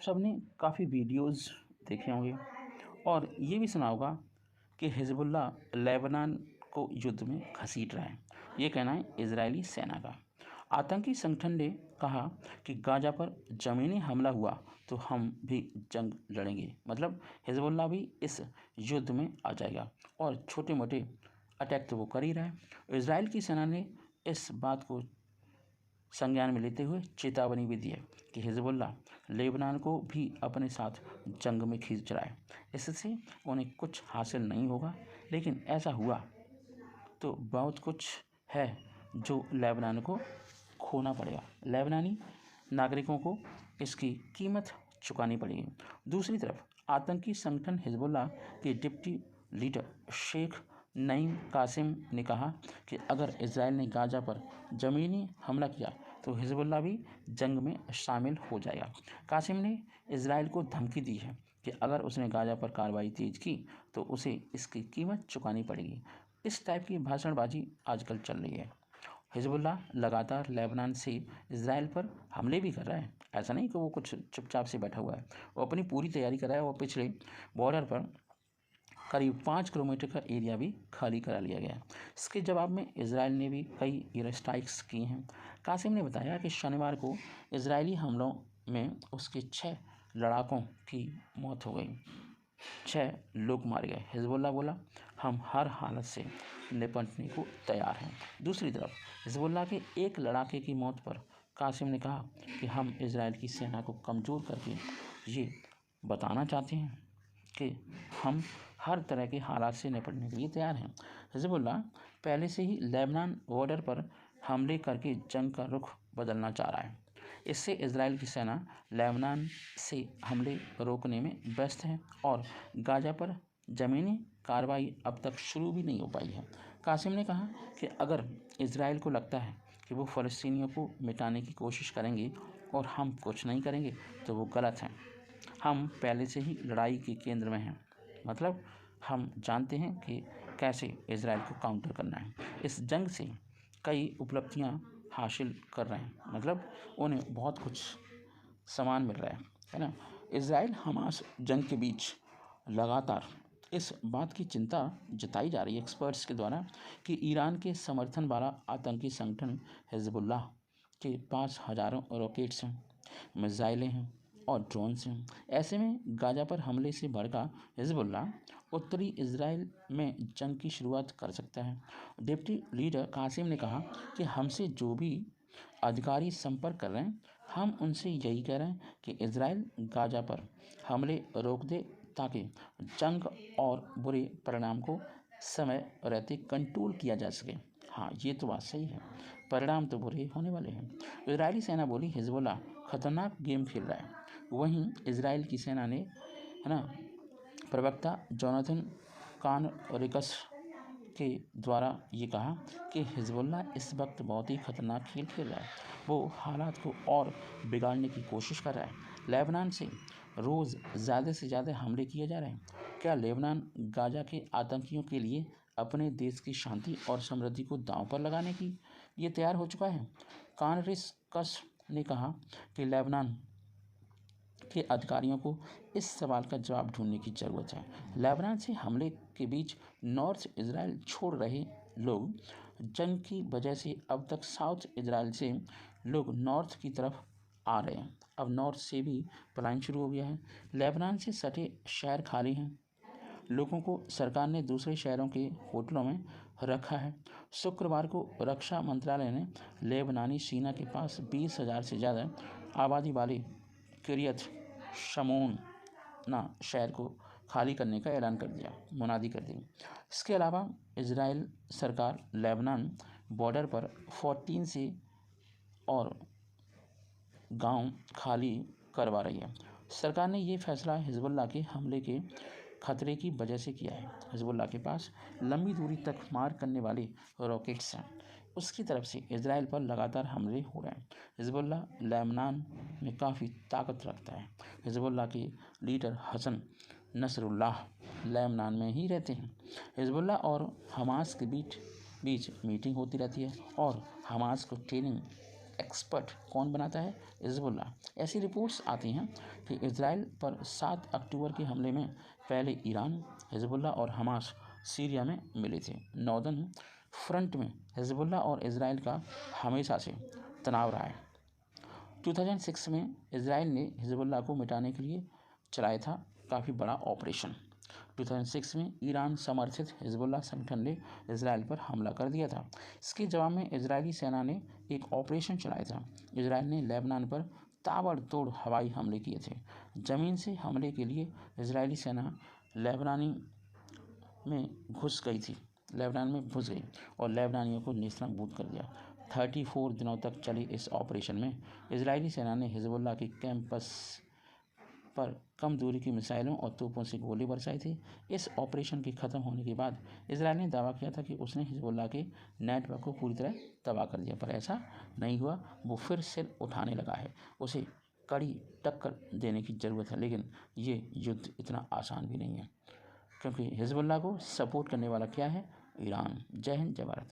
सबने काफ़ी वीडियोस देखे होंगे और ये भी सुना होगा कि हिजबुल्लाह लेबनान को युद्ध में घसीट रहा है। ये कहना है इजरायली सेना का। आतंकी संगठन ने कहा कि गाजा पर ज़मीनी हमला हुआ तो हम भी जंग लड़ेंगे, मतलब हिजबुल्लाह भी इस युद्ध में आ जाएगा और छोटे मोटे अटैक तो वो कर ही रहा है। इजराइल की सेना ने इस बात को संज्ञान में लेते हुए चेतावनी भी दी है कि हिजबुल्लाह लेबनान को भी अपने साथ जंग में खींच रहा है। इससे उन्हें कुछ हासिल नहीं होगा, लेकिन ऐसा हुआ तो बहुत कुछ है जो लेबनान को खोना पड़ेगा। लेबनानी नागरिकों को इसकी कीमत चुकानी पड़ेगी। दूसरी तरफ आतंकी संगठन हिजबुल्लाह के डिप्टी लीडर शेख नईम कासिम ने कहा कि अगर इजराइल ने गाजा पर ज़मीनी हमला किया तो हिजबुल्लाह भी जंग में शामिल हो जाएगा। कासिम ने इजराइल को धमकी दी है कि अगर उसने गाजा पर कार्रवाई तेज की तो उसे इसकी कीमत चुकानी पड़ेगी। इस टाइप की भाषणबाजी आजकल चल रही है। हिजबुल्लाह लगातार लेबनान से इजराइल पर हमले भी कर रहा है। ऐसा नहीं कि वो कुछ चुपचाप से बैठा हुआ है, वो अपनी पूरी तैयारी कर रहा है। वो पिछले बॉर्डर पर करीब 5 किलोमीटर का एरिया भी खाली करा लिया गया है। इसके जवाब में इजराइल ने भी कई एयर स्ट्राइक्स की हैं। कासिम ने बताया कि शनिवार को इजरायली हमलों में उसके 6 लड़ाकों की मौत हो गई, 6 लोग मारे गए। हिजबुल्लाह बोला, हम हर हालत से निपटने को तैयार हैं। दूसरी तरफ हिजबुल्लाह के एक लड़ाके की मौत पर कासिम ने कहा कि हम इजराइल की सेना को कमज़ोर करके ये बताना चाहते हैं कि हम हर तरह के हालात से निपटने के लिए तैयार हैं। हिजबुल्लाह पहले से ही लेबनान बॉर्डर पर हमले करके जंग का रुख बदलना चाह रहा है। इससे इजराइल की सेना लेबनान से हमले रोकने में व्यस्त है और गाजा पर ज़मीनी कार्रवाई अब तक शुरू भी नहीं हो पाई है। कासिम ने कहा कि अगर इजराइल को लगता है कि वो फ़लस्तीनियों को मिटाने की कोशिश करेंगे और हम कुछ नहीं करेंगे तो वो गलत हैं। हम पहले से ही लड़ाई के केंद्र में हैं, मतलब हम जानते हैं कि कैसे इजराइल को काउंटर करना है। इस जंग से कई उपलब्धियां हासिल कर रहे हैं, मतलब उन्हें बहुत कुछ सामान मिल रहा है ना। इजराइल हमास जंग के बीच लगातार इस बात की चिंता जताई जा रही है एक्सपर्ट्स के द्वारा कि ईरान के समर्थन वाला आतंकी संगठन हिजबुल्लाह के पास हज़ारों रॉकेट्स हैं, मिसाइलें हैं और ड्रोन्स हैं। ऐसे में गाजा पर हमले से भड़का हिजबुल्लाह उत्तरी इजराइल में जंग की शुरुआत कर सकता है। डिप्टी लीडर कासिम ने कहा कि हमसे जो भी अधिकारी संपर्क कर रहे हैं, हम उनसे यही कह रहे हैं कि इजराइल गाजा पर हमले रोक दे ताकि जंग और बुरे परिणाम को समय रहते कंट्रोल किया जा सके। हाँ, ये तो बात सही है, परिणाम तो बुरे होने वाले हैं। इजरायली सेना बोली हिजबुल्लाह खतरनाक गेम खेल रहा है। वहीं इजराइल की सेना ने प्रवक्ता जोनाथन कानरिकस के द्वारा ये कहा कि हिजबुल्लाह इस वक्त बहुत ही खतरनाक खेल खेल रहा है। वो हालात को और बिगाड़ने की कोशिश कर रहा है। लेबनान से रोज़ ज़्यादा से ज़्यादा हमले किए जा रहे हैं। क्या लेबनान गाजा के आतंकियों के लिए अपने देश की शांति और समृद्धि को दांव पर लगाने की ये तैयार हो चुका है? कानरिकस ने कहा कि लेबनान के अधिकारियों को इस सवाल का जवाब ढूंढने की ज़रूरत है। लेबनान से हमले के बीच नॉर्थ इजराइल छोड़ रहे लोग जंग की वजह से अब तक साउथ इजराइल से लोग नॉर्थ की तरफ आ रहे हैं। अब नॉर्थ से भी पलायन शुरू हो गया है। लेबनान से सटे शहर खाली हैं, लोगों को सरकार ने दूसरे शहरों के होटलों में रखा है। शुक्रवार को रक्षा मंत्रालय ने लेबनानी सीना के पास 20,000 से ज़्यादा आबादी वाले किरियत शमोन शहर को खाली करने का ऐलान कर दिया, मुनादी कर दी। इसके अलावा इजराइल सरकार लेबनान बॉर्डर पर 14 से और गांव खाली करवा रही है। सरकार ने ये फैसला हिजबुल्लाह के हमले के खतरे की वजह से किया है। हिजबुल्लाह के पास लंबी दूरी तक मार करने वाले रॉकेट्स हैं। उसकी तरफ से इजराइल पर लगातार हमले हो रहे हैं। हिजबुल्लाह लेबनान में काफ़ी ताकत रखता है। हिजबुल्लाह के लीडर हसन नसरुल्लाह लेबनान में ही रहते हैं। हिजबुल्लाह और हमास के बीच मीटिंग होती रहती है और हमास को ट्रेनिंग एक्सपर्ट कौन बनाता है? हिजबुल्ला। ऐसी रिपोर्ट्स आती हैं कि इजराइल पर 7 अक्टूबर के हमले में पहले ईरान, हिजबुल्ला और हमास सीरिया में मिले थे। नॉर्दर्न फ्रंट में हिजबुल्ला और इजराइल का हमेशा से तनाव रहा है। 2006 में इजराइल ने हिजबुल्ला को मिटाने के लिए चलाया था काफ़ी बड़ा ऑपरेशन। 2006 में ईरान समर्थित हिजबुल्ला संगठन ने इजराइल पर हमला कर दिया था। इसके जवाब में इजरायली सेना ने एक ऑपरेशन चलाया था। इजराइल ने लेबनान पर ताबड़तोड़ हवाई हमले किए थे। ज़मीन से हमले के लिए इजरायली सेना लेबनान में घुस गई और लेबनानियों को नेस्तनाबूद कर दिया। 34 दिनों तक चली इस ऑपरेशन में इजरायली सेना ने हिजबुल्ला के कैंपस पर कम दूरी की मिसाइलों और तोपों से गोली बरसाई थी। इस ऑपरेशन के ख़त्म होने के बाद इजराइल ने दावा किया था कि उसने हिजबुल्ला के नेटवर्क को पूरी तरह तबाह कर दिया, पर ऐसा नहीं हुआ। वो फिर से उठाने लगा है। उसे कड़ी टक्कर देने की ज़रूरत है, लेकिन ये युद्ध इतना आसान भी नहीं है, क्योंकि हिजबुल्ला को सपोर्ट करने वाला क्या है? ईरान। जय हिंद, जय भारत।